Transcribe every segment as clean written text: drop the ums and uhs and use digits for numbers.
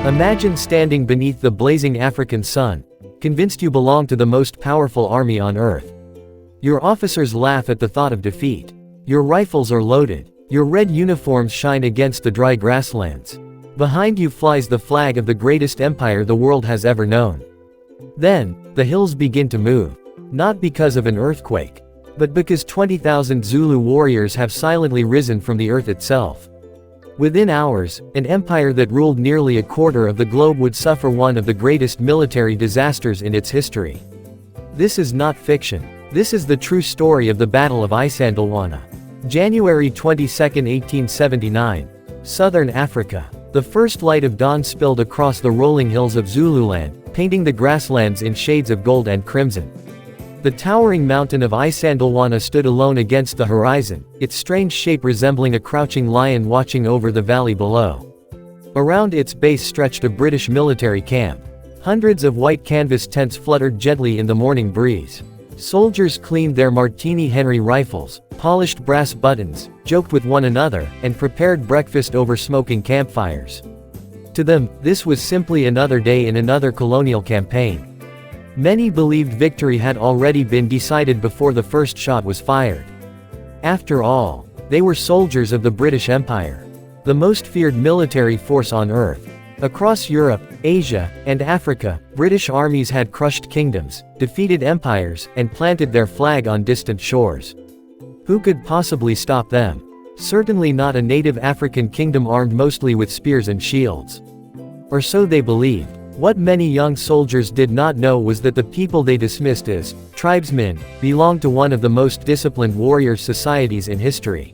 Imagine standing beneath the blazing African sun, convinced you belong to the most powerful army on earth. Your officers laugh at the thought of defeat. Your rifles are loaded. Your red uniforms shine against the dry grasslands. Behind you flies the flag of the greatest empire the world has ever known. Then, the hills begin to move. Not because of an earthquake, but because 20,000 Zulu warriors have silently risen from the earth itself. Within hours, an empire that ruled nearly a quarter of the globe would suffer one of the greatest military disasters in its history. This is not fiction. This is the true story of the Battle of Isandlwana. January 22, 1879. Southern Africa. The first light of dawn spilled across the rolling hills of Zululand, painting the grasslands in shades of gold and crimson. The towering mountain of Isandlwana stood alone against the horizon, its strange shape resembling a crouching lion watching over the valley below. Around its base stretched a British military camp. Hundreds of white canvas tents fluttered gently in the morning breeze. Soldiers cleaned their Martini Henry rifles, polished brass buttons, joked with one another, and prepared breakfast over smoking campfires. To them, this was simply another day in another colonial campaign. Many believed victory had already been decided before the first shot was fired. After all, they were soldiers of the British Empire, the most feared military force on earth. Across Europe, Asia, and Africa, British armies had crushed kingdoms, defeated empires, and planted their flag on distant shores. Who could possibly stop them? Certainly not a native African kingdom armed mostly with spears and shields. Or so they believed. What many young soldiers did not know was that the people they dismissed as tribesmen belonged to one of the most disciplined warrior societies in history.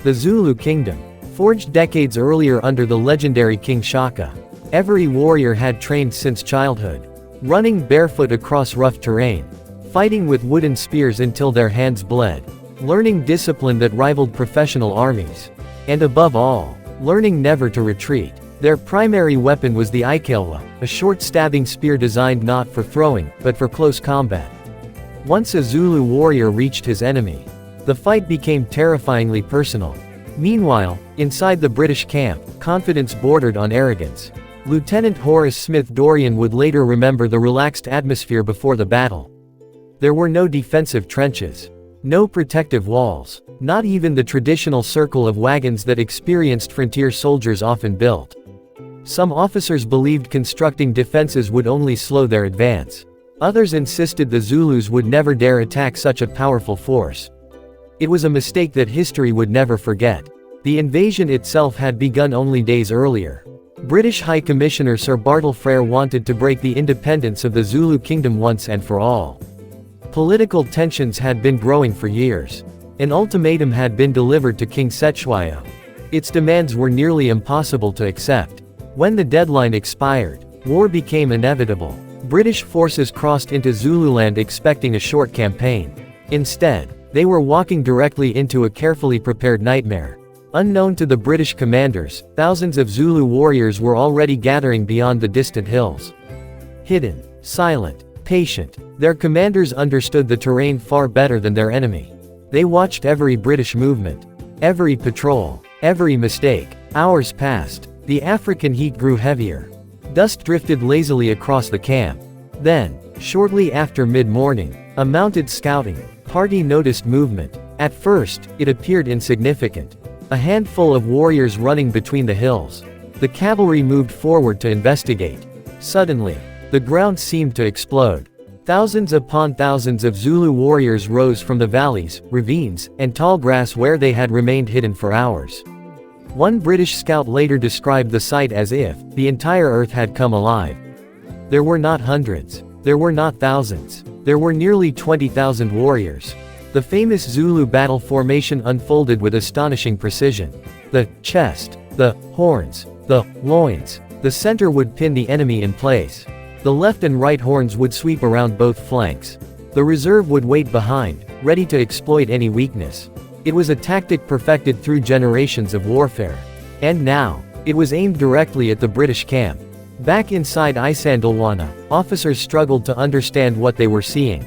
The Zulu Kingdom. Forged decades earlier under the legendary King Shaka. Every warrior had trained since childhood, running barefoot across rough terrain, fighting with wooden spears until their hands bled, learning discipline that rivaled professional armies, and above all, learning never to retreat. Their primary weapon was the Ikelwa, a short stabbing spear designed not for throwing, but for close combat. Once a Zulu warrior reached his enemy, the fight became terrifyingly personal. Meanwhile, inside the British camp, confidence bordered on arrogance. Lieutenant Horace Smith Dorrien would later remember the relaxed atmosphere before the battle. There were no defensive trenches, no protective walls, not even the traditional circle of wagons that experienced frontier soldiers often built. Some officers believed constructing defenses would only slow their advance. Others insisted the Zulus would never dare attack such a powerful force. It was a mistake that history would never forget. The invasion itself had begun only days earlier. British High Commissioner Sir Bartle Frere wanted to break the independence of the Zulu Kingdom once and for all. Political tensions had been growing for years. An ultimatum had been delivered to King Cetshwayo. Its demands were nearly impossible to accept. When the deadline expired, war became inevitable. British forces crossed into Zululand expecting a short campaign. Instead, they were walking directly into a carefully prepared nightmare. Unknown to the British commanders, thousands of Zulu warriors were already gathering beyond the distant hills. Hidden, silent, patient, their commanders understood the terrain far better than their enemy. They watched every British movement, every patrol, every mistake. Hours passed. The African heat grew heavier. Dust drifted lazily across the camp. Then, shortly after mid-morning, a mounted scouting party noticed movement. At first, it appeared insignificant. A handful of warriors running between the hills. The cavalry moved forward to investigate. Suddenly, the ground seemed to explode. Thousands upon thousands of Zulu warriors rose from the valleys, ravines, and tall grass where they had remained hidden for hours. One British scout later described the sight as if the entire earth had come alive. There were not hundreds. There were not thousands. There were nearly 20,000 warriors. The famous Zulu battle formation unfolded with astonishing precision. The chest, the horns, the loins, the center would pin the enemy in place. The left and right horns would sweep around both flanks. The reserve would wait behind, ready to exploit any weakness. It was a tactic perfected through generations of warfare. And now, it was aimed directly at the British camp. Back inside Isandlwana, officers struggled to understand what they were seeing.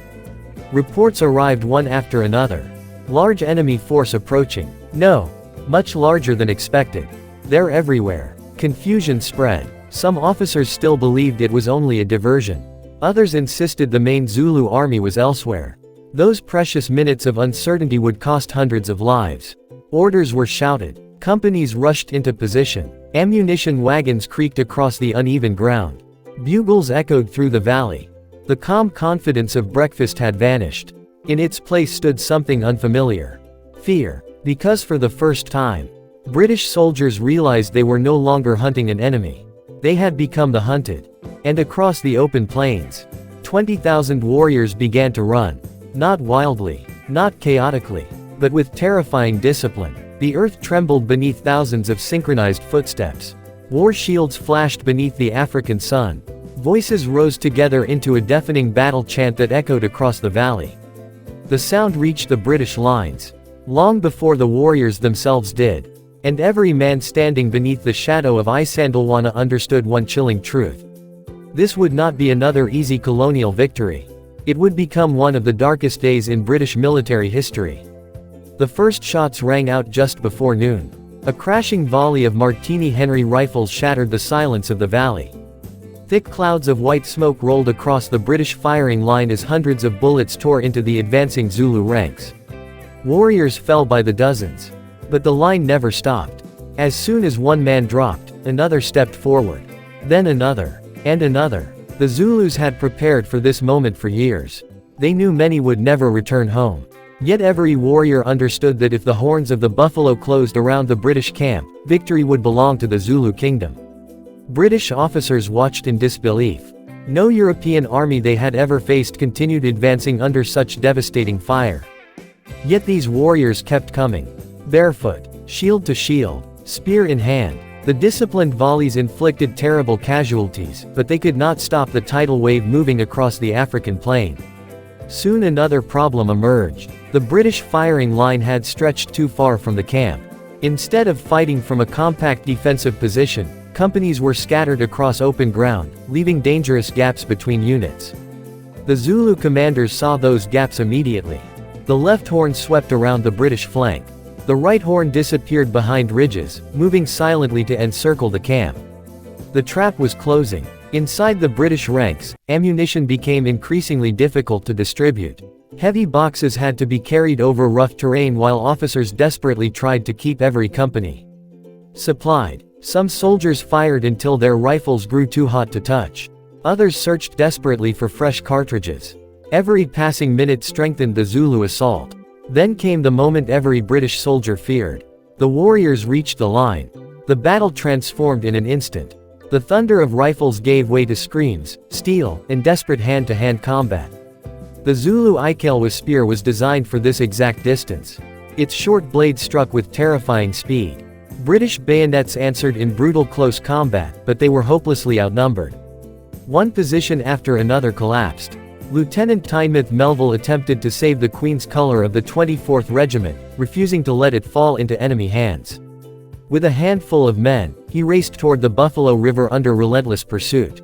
Reports arrived one after another. Large enemy force approaching. No, much larger than expected. They're everywhere. Confusion spread. Some officers still believed it was only a diversion. Others insisted the main Zulu army was elsewhere. Those precious minutes of uncertainty would cost hundreds of lives. Orders were shouted. Companies rushed into position. Ammunition wagons creaked across the uneven ground. Bugles echoed through the valley. The calm confidence of breakfast had vanished. In its place stood something unfamiliar. Fear. Because for the first time, British soldiers realized they were no longer hunting an enemy. They had become the hunted. And across the open plains, 20,000 warriors began to run. Not wildly, not chaotically, but with terrifying discipline. The earth trembled beneath thousands of synchronized footsteps. War shields flashed beneath the African sun. Voices rose together into a deafening battle chant that echoed across the valley. The sound reached the British lines long before the warriors themselves did. And every man standing beneath the shadow of Isandlwana understood one chilling truth. This would not be another easy colonial victory. It would become one of the darkest days in British military history. The first shots rang out just before noon. A crashing volley of Martini Henry rifles shattered the silence of the valley. Thick clouds of white smoke rolled across the British firing line as hundreds of bullets tore into the advancing Zulu ranks. Warriors fell by the dozens. But the line never stopped. As soon as one man dropped, another stepped forward. Then another. And another. The Zulus had prepared for this moment for years. They knew many would never return home. Yet every warrior understood that if the horns of the buffalo closed around the British camp, victory would belong to the Zulu Kingdom. British officers watched in disbelief. No European army they had ever faced continued advancing under such devastating fire. Yet these warriors kept coming. Barefoot, shield to shield, spear in hand. The disciplined volleys inflicted terrible casualties, but they could not stop the tidal wave moving across the African plain. Soon another problem emerged. The British firing line had stretched too far from the camp. Instead of fighting from a compact defensive position, companies were scattered across open ground, leaving dangerous gaps between units. The Zulu commanders saw those gaps immediately. The left horn swept around the British flank. The right horn disappeared behind ridges, moving silently to encircle the camp. The trap was closing. Inside the British ranks, ammunition became increasingly difficult to distribute. Heavy boxes had to be carried over rough terrain while officers desperately tried to keep every company supplied. Some soldiers fired until their rifles grew too hot to touch. Others searched desperately for fresh cartridges. Every passing minute strengthened the Zulu assault. Then came the moment every British soldier feared. The warriors reached the line. The battle transformed in an instant. The thunder of rifles gave way to screams, steel, and desperate hand-to-hand combat. The Zulu Ikelewa spear was designed for this exact distance. Its short blade struck with terrifying speed. British bayonets answered in brutal close combat, but they were hopelessly outnumbered. One position after another collapsed. Lieutenant Tynemouth Melville attempted to save the Queen's Colour of the 24th Regiment, refusing to let it fall into enemy hands. With a handful of men, he raced toward the Buffalo River under relentless pursuit.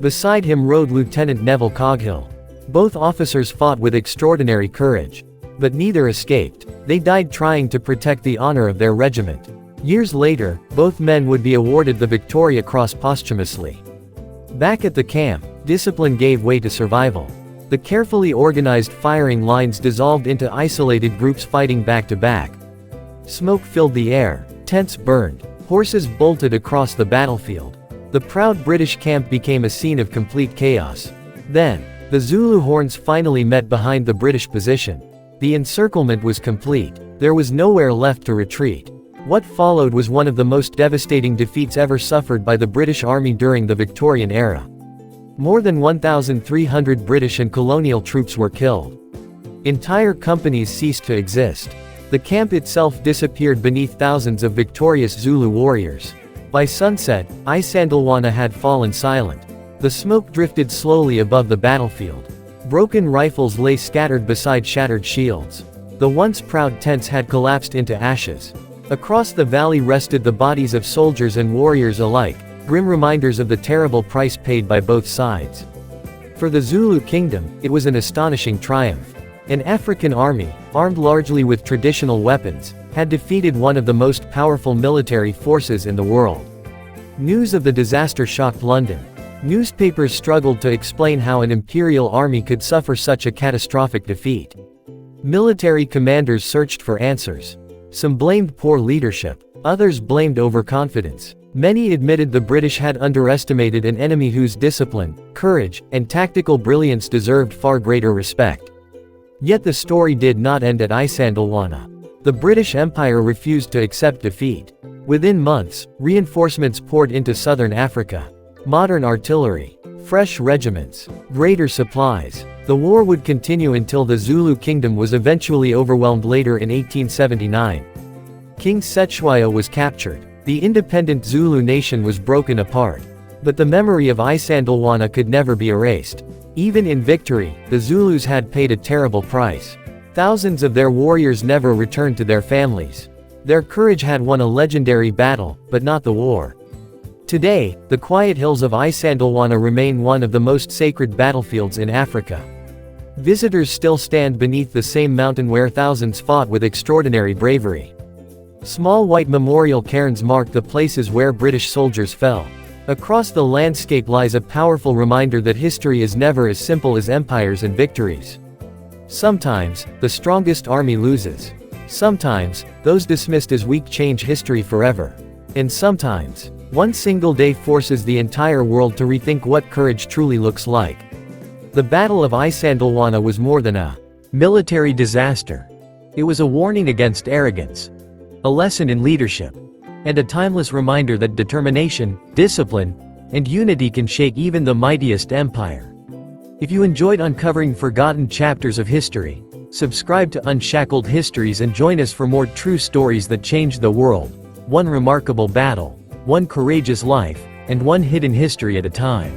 Beside him rode Lieutenant Neville Coghill. Both officers fought with extraordinary courage. But neither escaped. They died trying to protect the honor of their regiment. Years later, both men would be awarded the Victoria Cross posthumously. Back at the camp, discipline gave way to survival. The carefully organized firing lines dissolved into isolated groups fighting back to back. Smoke filled the air, tents burned, horses bolted across the battlefield. The proud British camp became a scene of complete chaos. Then, the Zulu horns finally met behind the British position. The encirclement was complete. There was nowhere left to retreat. What followed was one of the most devastating defeats ever suffered by the British Army during the Victorian era. More than 1,300 British and colonial troops were killed. Entire companies ceased to exist. The camp itself disappeared beneath thousands of victorious Zulu warriors. By sunset, Isandlwana had fallen silent. The smoke drifted slowly above the battlefield. Broken rifles lay scattered beside shattered shields. The once proud tents had collapsed into ashes. Across the valley rested the bodies of soldiers and warriors alike, grim reminders of the terrible price paid by both sides. For the Zulu Kingdom, it was an astonishing triumph. An African army, armed largely with traditional weapons, had defeated one of the most powerful military forces in the world. News of the disaster shocked London. Newspapers struggled to explain how an imperial army could suffer such a catastrophic defeat. Military commanders searched for answers. Some blamed poor leadership. Others blamed overconfidence. Many admitted the British had underestimated an enemy whose discipline, courage, and tactical brilliance deserved far greater respect. Yet the story did not end at Isandlwana. The British Empire refused to accept defeat. Within months, reinforcements poured into southern Africa. Modern artillery, fresh regiments, greater supplies. The war would continue until the Zulu Kingdom was eventually overwhelmed later in 1879. King Cetshwayo was captured. The independent Zulu nation was broken apart. But the memory of Isandlwana could never be erased. Even in victory, the Zulus had paid a terrible price. Thousands of their warriors never returned to their families. Their courage had won a legendary battle, but not the war. Today, the quiet hills of Isandlwana remain one of the most sacred battlefields in Africa. Visitors still stand beneath the same mountain where thousands fought with extraordinary bravery. Small white memorial cairns mark the places where British soldiers fell. Across the landscape lies a powerful reminder that history is never as simple as empires and victories. Sometimes, the strongest army loses. Sometimes, those dismissed as weak change history forever. And sometimes, one single day forces the entire world to rethink what courage truly looks like. The Battle of Isandlwana was more than a military disaster. It was a warning against arrogance, a lesson in leadership, and a timeless reminder that determination, discipline, and unity can shake even the mightiest empire. If you enjoyed uncovering forgotten chapters of history, subscribe to Unshackled Histories and join us for more true stories that changed the world, one remarkable battle, one courageous life, and one hidden history at a time.